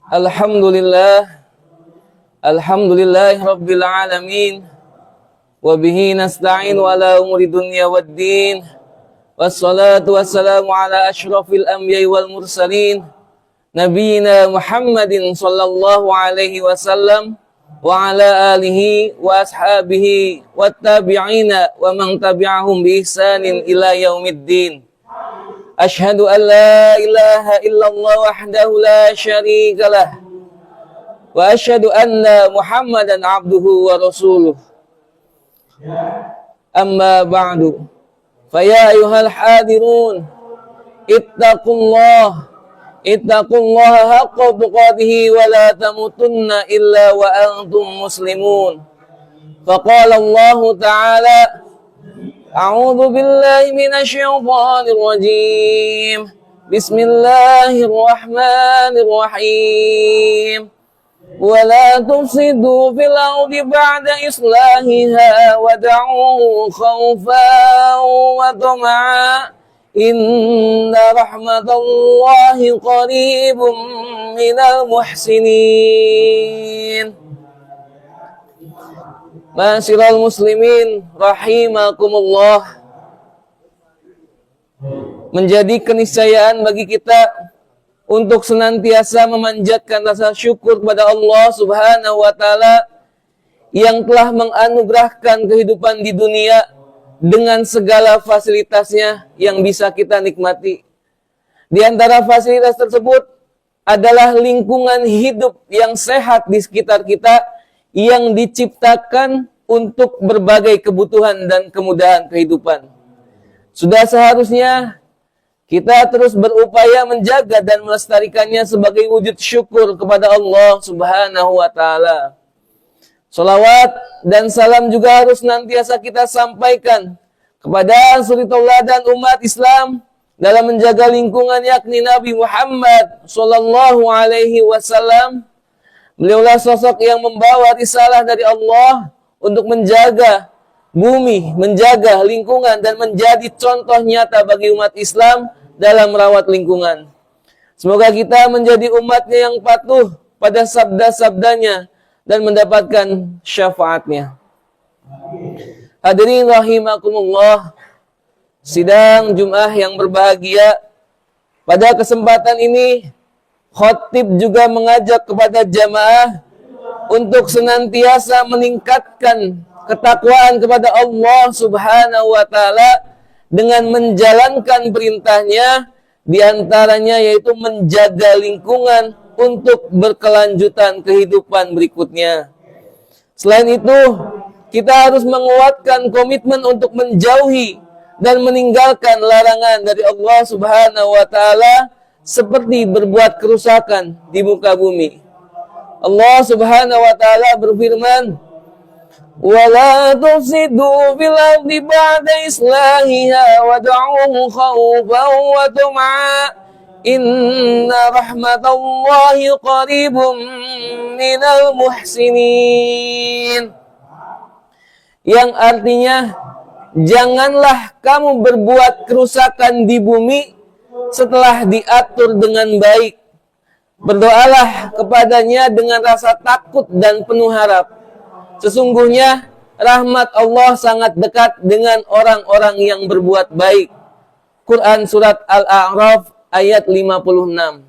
Alhamdulillah Rabbil Alamin. Wabihi nasta'in wa ala umuri dunya waddin. Wassalatu wassalamu ala ashrafil anbiya'i wal mursalin, Nabiina Muhammadin sallallahu alaihi wasallam wa ala alihi wa ashabihi wattabi'ina wa man tabi'ahum bi ihsanin ila yaumiddin. Ashhadu an la ilaha illallah wahdahu la syarika lah wa asyhadu anna Muhammadan abduhu wa rasuluh. Amma ba'du. Faya ayyuhal hadirun, ittaqullaha haqqa tuqatih wa la tamutunna illa wa antum muslimun. Faqala Allah ta'ala, a'udzu billahi minasy syaithanir rajim. Bismillahirrahmanirrahim. Wa la tufsidu fil ardi ba'da islahiha wad'uhu khaufan wa tama'a. Inna rahmatallahi qaribun minal muhsinin. Ma'asyiral muslimin rahimakumullah. Menjadi keniscayaan bagi kita untuk senantiasa memanjatkan rasa syukur kepada Allah Subhanahu wa taala yang telah menganugerahkan kehidupan di dunia dengan segala fasilitasnya yang bisa kita nikmati. Di antara fasilitas tersebut adalah lingkungan hidup yang sehat di sekitar kita, yang diciptakan untuk berbagai kebutuhan dan kemudahan kehidupan. Sudah seharusnya kita terus berupaya menjaga dan melestarikannya sebagai wujud syukur kepada Allah Subhanahu wa taala. Salawat dan salam juga harus nantiasa kita sampaikan kepada suri tauladan umat Islam dalam menjaga lingkungan, yakni Nabi Muhammad sallallahu alaihi wasallam. Beliaulah sosok yang membawa risalah dari Allah untuk menjaga bumi, menjaga lingkungan, dan menjadi contoh nyata bagi umat Islam dalam merawat lingkungan. Semoga kita menjadi umatnya yang patuh pada sabda-sabdanya dan mendapatkan syafaatnya. Hadirin rahimakumullah, sidang Jum'ah yang berbahagia, pada kesempatan ini khatib juga mengajak kepada jamaah untuk senantiasa meningkatkan ketakwaan kepada Allah Subhanahu wa taala dengan menjalankan perintahnya, diantaranya yaitu menjaga lingkungan untuk berkelanjutan kehidupan berikutnya. Selain itu, kita harus menguatkan komitmen untuk menjauhi dan meninggalkan larangan dari Allah Subhanahu wa taala seperti berbuat kerusakan di muka bumi. Allah Subhanahu wa taala berfirman, "Wa la tufsidu fil ardi ba'da islahiha wad'uhu khaufan wa tama'a. Inna rahmatallahi qaribun minal muhsinin." Yang artinya, janganlah kamu berbuat kerusakan di bumi setelah diatur dengan baik. Berdoalah kepadanya dengan rasa takut dan penuh harap. Sesungguhnya rahmat Allah sangat dekat dengan orang-orang yang berbuat baik. Quran Surat Al-A'raf ayat 56.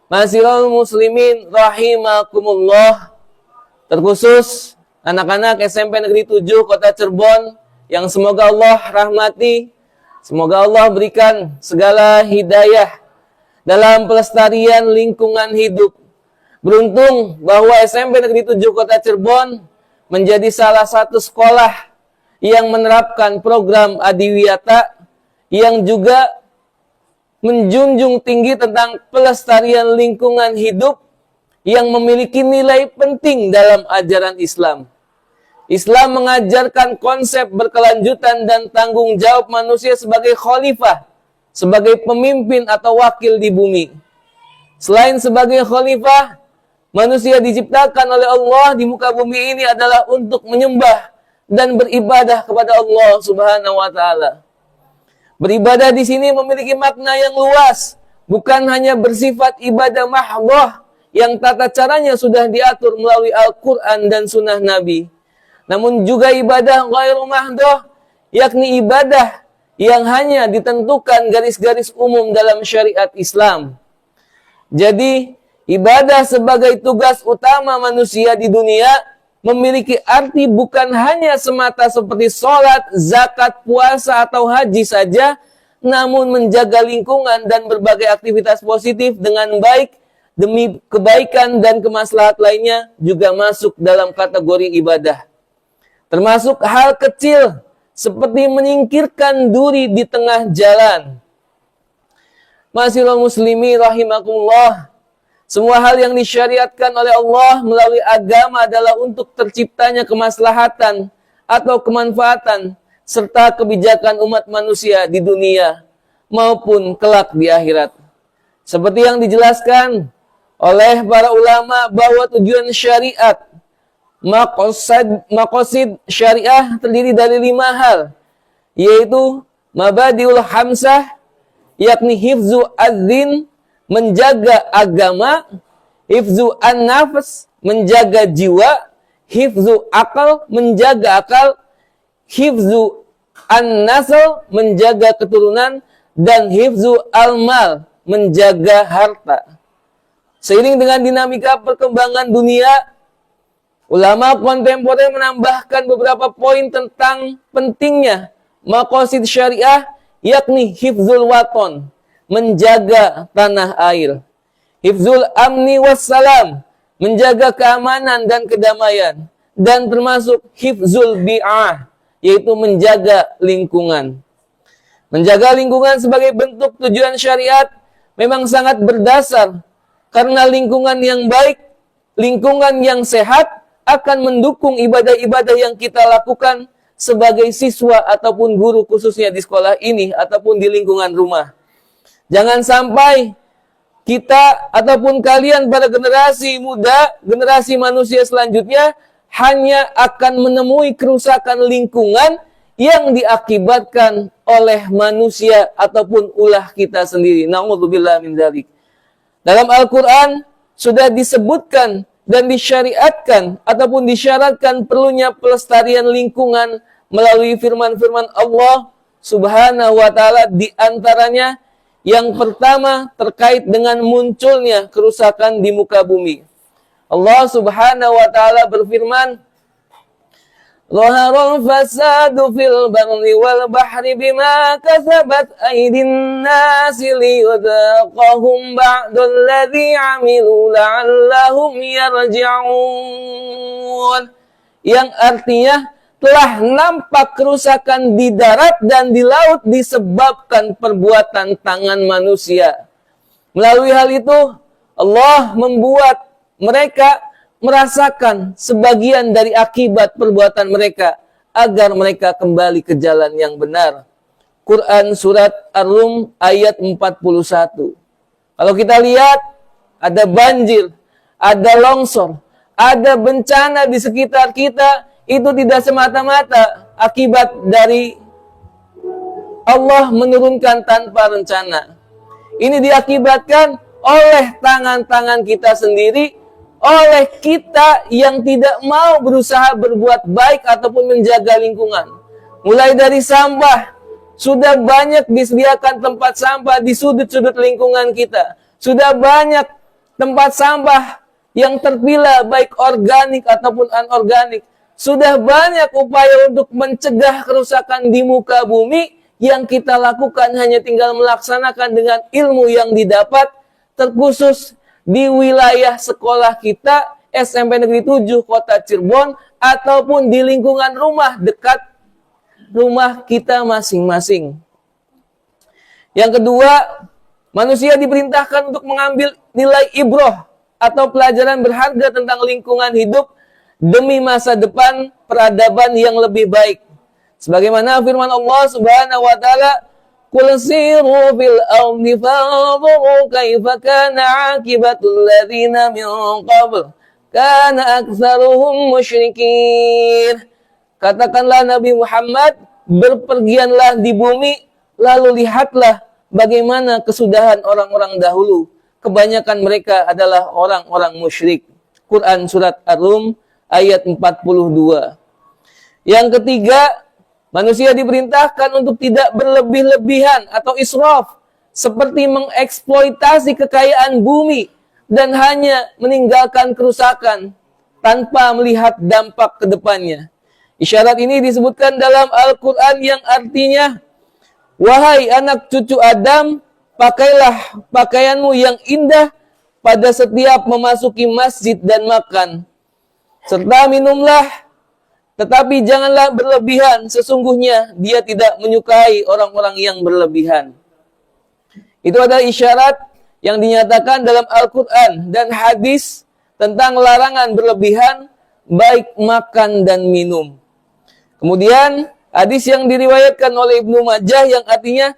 Ma'asyiral muslimin rahimakumullah, terkhusus anak-anak SMP Negeri 7 Kota Cirebon yang semoga Allah rahmati, semoga Allah berikan segala hidayah dalam pelestarian lingkungan hidup. Beruntung bahwa SMP Negeri 7 Kota Cirebon menjadi salah satu sekolah yang menerapkan program Adiwiyata yang juga menjunjung tinggi tentang pelestarian lingkungan hidup yang memiliki nilai penting dalam ajaran Islam. Islam mengajarkan konsep berkelanjutan dan tanggung jawab manusia sebagai khalifah, sebagai pemimpin atau wakil di bumi. Selain sebagai khalifah, manusia diciptakan oleh Allah di muka bumi ini adalah untuk menyembah dan beribadah kepada Allah Subhanahu wa taala. Beribadah di sini memiliki makna yang luas, bukan hanya bersifat ibadah mahdhah yang tata caranya sudah diatur melalui Al-Quran dan Sunnah Nabi, namun juga ibadah ghairu mahdhah, yakni ibadah yang hanya ditentukan garis-garis umum dalam syariat Islam. Jadi, ibadah sebagai tugas utama manusia di dunia memiliki arti bukan hanya semata seperti sholat, zakat, puasa, atau haji saja, namun menjaga lingkungan dan berbagai aktivitas positif dengan baik demi kebaikan dan kemaslahat lainnya juga masuk dalam kategori ibadah. Termasuk hal kecil seperti menyingkirkan duri di tengah jalan. Ma'asyiral muslimi rahimakumullah, semua hal yang disyariatkan oleh Allah melalui agama adalah untuk terciptanya kemaslahatan atau kemanfaatan serta kebijakan umat manusia di dunia maupun kelak di akhirat. Seperti yang dijelaskan oleh para ulama bahwa tujuan syariat, maqasid syariah terdiri dari 5 hal, yaitu mabadiul hamsah, yakni hifzu adzin, menjaga agama, hifzu an-nafs, menjaga jiwa, hifzu akal, menjaga akal, hifzu an-nasl, menjaga keturunan, dan hifzu al-mal, menjaga harta. Seiring dengan dinamika perkembangan dunia, ulama kontemporer menambahkan beberapa poin tentang pentingnya maqasid syariah, yakni hifzul waton, menjaga tanah air, hifzul amni wassalam, menjaga keamanan dan kedamaian, dan termasuk hifzul bi'ah, yaitu menjaga lingkungan. Menjaga lingkungan sebagai bentuk tujuan syariat memang sangat berdasar, karena lingkungan yang baik, lingkungan yang sehat akan mendukung ibadah-ibadah yang kita lakukan sebagai siswa ataupun guru, khususnya di sekolah ini ataupun di lingkungan rumah. Jangan sampai kita ataupun kalian pada generasi muda, generasi manusia selanjutnya hanya akan menemui kerusakan lingkungan yang diakibatkan oleh manusia ataupun ulah kita sendiri. Na'udzubillah min dzalik. Dalam Al-Quran sudah disebutkan dan disyariatkan ataupun disyaratkan perlunya pelestarian lingkungan melalui firman-firman Allah Subhanahu wa ta'ala, di antaranya yang pertama terkait dengan munculnya kerusakan di muka bumi. Allah Subhanahu wa ta'ala berfirman, "Zaharal fasadu fil barri wal bahri bima kasabat aydin nasi liyudhaqahum ba'dal ladzi 'amilu la'allahum yarji'un." Yang artinya telah nampak kerusakan di darat dan di laut disebabkan perbuatan tangan manusia. Melalui hal itu, Allah membuat mereka merasakan sebagian dari akibat perbuatan mereka agar mereka kembali ke jalan yang benar. Quran Surat Ar-Rum ayat 41. Kalau kita lihat, ada banjir, ada longsor, ada bencana di sekitar kita, itu tidak semata-mata akibat dari Allah menurunkan tanpa rencana. Ini diakibatkan oleh tangan-tangan kita sendiri, oleh kita yang tidak mau berusaha berbuat baik ataupun menjaga lingkungan. Mulai dari sampah, sudah banyak disediakan tempat sampah di sudut-sudut lingkungan kita. Sudah banyak tempat sampah yang terpilah baik organik ataupun anorganik. Sudah banyak upaya untuk mencegah kerusakan di muka bumi yang kita lakukan, hanya tinggal melaksanakan dengan ilmu yang didapat, terkhusus di wilayah sekolah kita, SMP Negeri 7 Kota Cirebon, ataupun di lingkungan rumah dekat rumah kita masing-masing. Yang kedua, manusia diperintahkan untuk mengambil nilai ibroh atau pelajaran berharga tentang lingkungan hidup demi masa depan peradaban yang lebih baik. Sebagaimana firman Allah Subhanahu wa ta'ala, "Qul siru fil ardi fanzuru kaifa kana 'aqibatul ladzina min qabl kana aktsaruhum musyrikin." Katakanlah Nabi Muhammad, berpergianlah di bumi, lalu lihatlah bagaimana kesudahan orang-orang dahulu. Kebanyakan mereka adalah orang-orang musyrik. Quran surat Ar-Rum ayat 42. Yang ketiga, manusia diperintahkan untuk tidak berlebih-lebihan atau israf, seperti mengeksploitasi kekayaan bumi dan hanya meninggalkan kerusakan tanpa melihat dampak ke depannya. Isyarat ini disebutkan dalam Al-Quran yang artinya, wahai anak cucu Adam, pakailah pakaianmu yang indah pada setiap memasuki masjid dan makan. Serta minumlah, tetapi janganlah berlebihan, sesungguhnya dia tidak menyukai orang-orang yang berlebihan. Itu adalah isyarat yang dinyatakan dalam Al-Quran dan hadis tentang larangan berlebihan, baik makan dan minum. Kemudian hadis yang diriwayatkan oleh Ibnu Majah yang artinya,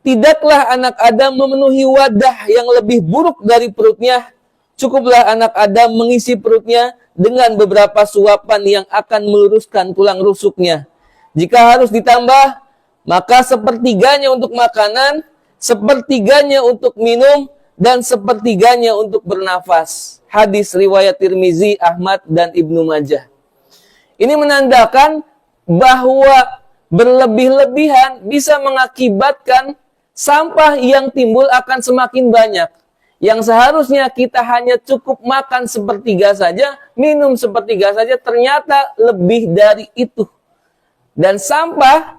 tidaklah anak Adam memenuhi wadah yang lebih buruk dari perutnya. Cukuplah anak Adam mengisi perutnya dengan beberapa suapan yang akan meluruskan tulang rusuknya. Jika harus ditambah, maka sepertiganya untuk makanan, sepertiganya untuk minum, dan sepertiganya untuk bernafas. Hadis riwayat Tirmizi, Ahmad, dan Ibnu Majah. Ini menandakan bahwa berlebih-lebihan bisa mengakibatkan sampah yang timbul akan semakin banyak. Yang seharusnya kita hanya cukup makan sepertiga saja, minum sepertiga saja, ternyata lebih dari itu. Dan sampah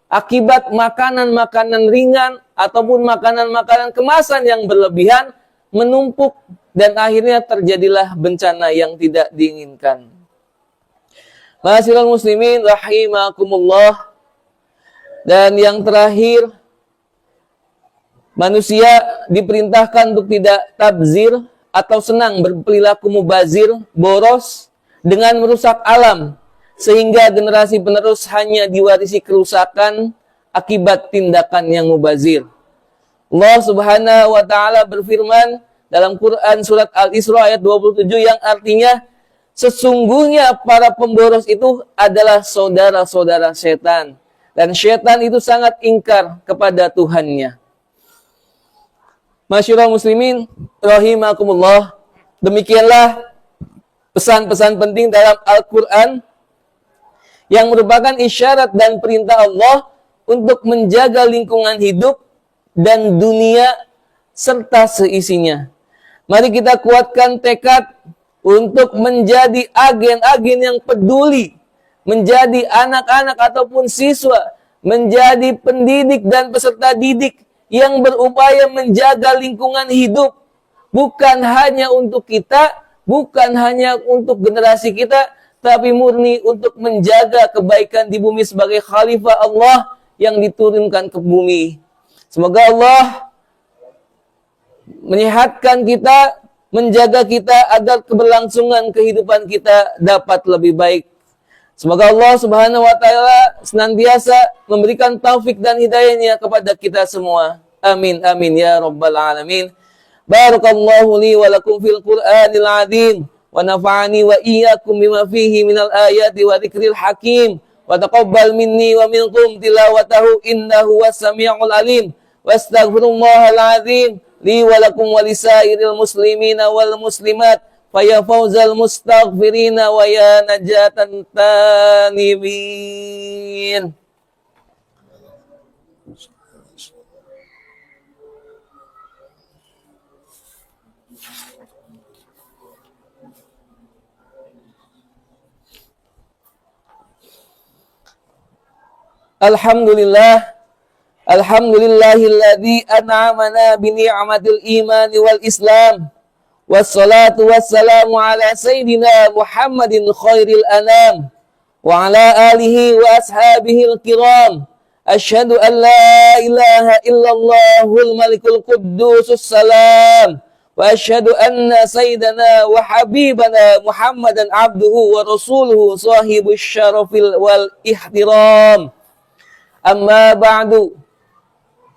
akibat makanan-makanan ringan ataupun makanan-makanan kemasan yang berlebihan menumpuk dan akhirnya terjadilah bencana yang tidak diinginkan. Ma'asyiral muslimin rahimakumullah. Dan yang terakhir, manusia diperintahkan untuk tidak tabzir atau senang berperilaku mubazir, boros, dengan merusak alam, sehingga generasi penerus hanya diwarisi kerusakan akibat tindakan yang mubazir. Allah Subhanahu wa taala berfirman dalam Quran surat Al-Isra ayat 27 yang artinya, sesungguhnya para pemboros itu adalah saudara-saudara setan, dan setan itu sangat ingkar kepada Tuhannya. Masyaallah muslimin rahimakumullah. Demikianlah pesan-pesan penting dalam Al-Quran yang merupakan isyarat dan perintah Allah untuk menjaga lingkungan hidup dan dunia serta seisinya. Mari kita kuatkan tekad untuk menjadi agen-agen yang peduli, menjadi anak-anak ataupun siswa, menjadi pendidik dan peserta didik yang berupaya menjaga lingkungan hidup, bukan hanya untuk kita, bukan hanya untuk generasi kita, tapi murni untuk menjaga kebaikan di bumi sebagai khalifah Allah yang diturunkan ke bumi. Semoga Allah menyehatkan kita, menjaga kita agar keberlangsungan kehidupan kita dapat lebih baik. Semoga Allah Subhanahu wa taala senantiasa memberikan taufik dan hidayahnya kepada kita semua. Amin amin ya rabbal alamin. Barakallahu li wa lakum fil Qur'anil azim wa nafa'ani wa iyyakum bima fihi minal ayati wa dzikril hakim wa taqabbal minni wa minkum tilawatahu innahu was-sami'ul alim. Wastaghfirullahal azim li wa lakum wa lisairil muslimina wal muslimat. Faya fauzal mustaghfirina wa ya najatan tanibin. Alhamdulillah. Alhamdulillahilladzi an'amana bi ni'matil iman wal islam. Wassalatu wassalamu ala sayyidina Muhammadin khairil anam wa ala alihi wa ashabihi al-kiram. Asyhadu an la ilaha illallahul malikul quddusus salam wa asyhadu anna sayyidana wa habibana Muhammadan abduhu wa rasuluhu sahibus syarafil wal ihtiram. Amma ba'du.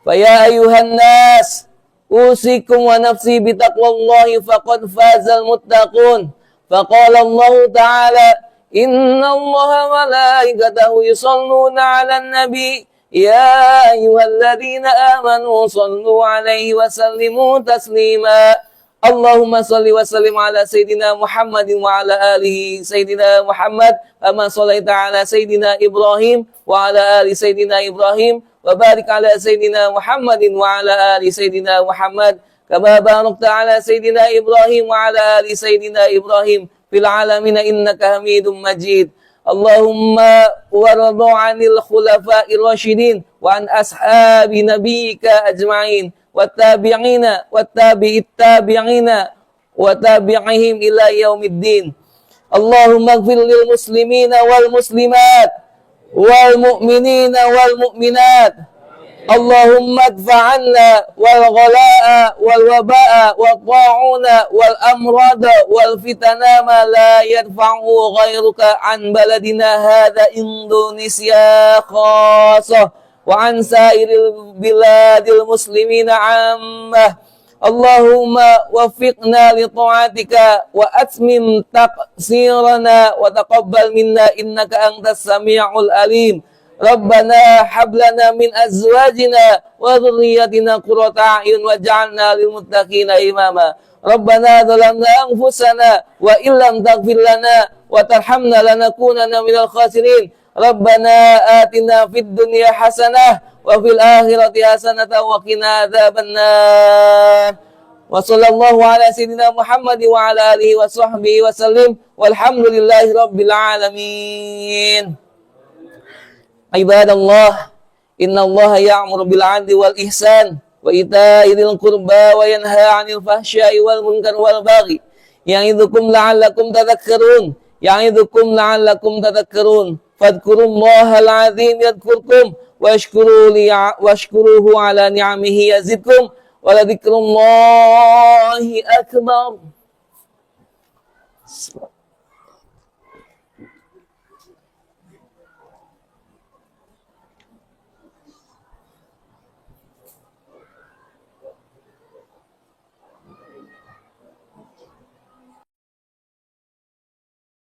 Fa ya ayuhan nas, usikum wa nafsi bitaqwallahi faqad fazal muttaqun. Faqala Allah Ta'ala, inna Allah malaikatahu yusalluna 'alan nabi يا أيها الذين آمنوا صلوا عليه وسلموا تسليما اللهم صل وسلم على سيدنا محمد وعلى آله سيدنا محمد كما صليت على سيدنا إبراهيم وعلى آل سيدنا إبراهيم وبارك على سيدنا محمد وعلى آل سيدنا محمد كما باركت على سيدنا إبراهيم وعلى آل سيدنا إبراهيم في العالمين إنك حميد مجيد اللهم وارض عن الخلفاء الراشدين وعن أصحاب نبيك أجمعين والتابعين والتابع التابعين وتابعهم إلى يوم الدين اللهم اغفر للمسلمين والمسلمات والمؤمنين والمؤمنات اللهم ادفع عنا والغلاء والوباء والطاعون والأمراض والفتن ما لا يدفعه غيرك عن بلدنا هذا إندونيسيا خاصة وعن سائر البلاد المسلمين عامة اللهم وفقنا لطاعتك وأتمم تقصيرنا وتقبل منا إنك أنت السميع العليم ربنا هب لنا من أزواجنا وذريتنا قرة أعين واجعلنا للمتقين إماما ربنا ظلمنا أنفسنا وإن لم تغفر لنا وترحمنا لنكونن من الخاسرين ربنا آتنا في الدنيا حسنة وفي الآخرة حسنة وقنا عذاب النار وصلى الله على سيدنا محمد وعلى آله وصحبه وسلم والحمد لله رب العالمين عباد الله إن الله يأمر بالعدل والإحسان وإيتاء ذي القربى وينهى عن الفحشاء والمنكر والبغي يعظكم لعلكم تذكرون فاذكروا الله العظيم يذكركم واشكروه على نعمه يزدكم ولذكر الله أكبر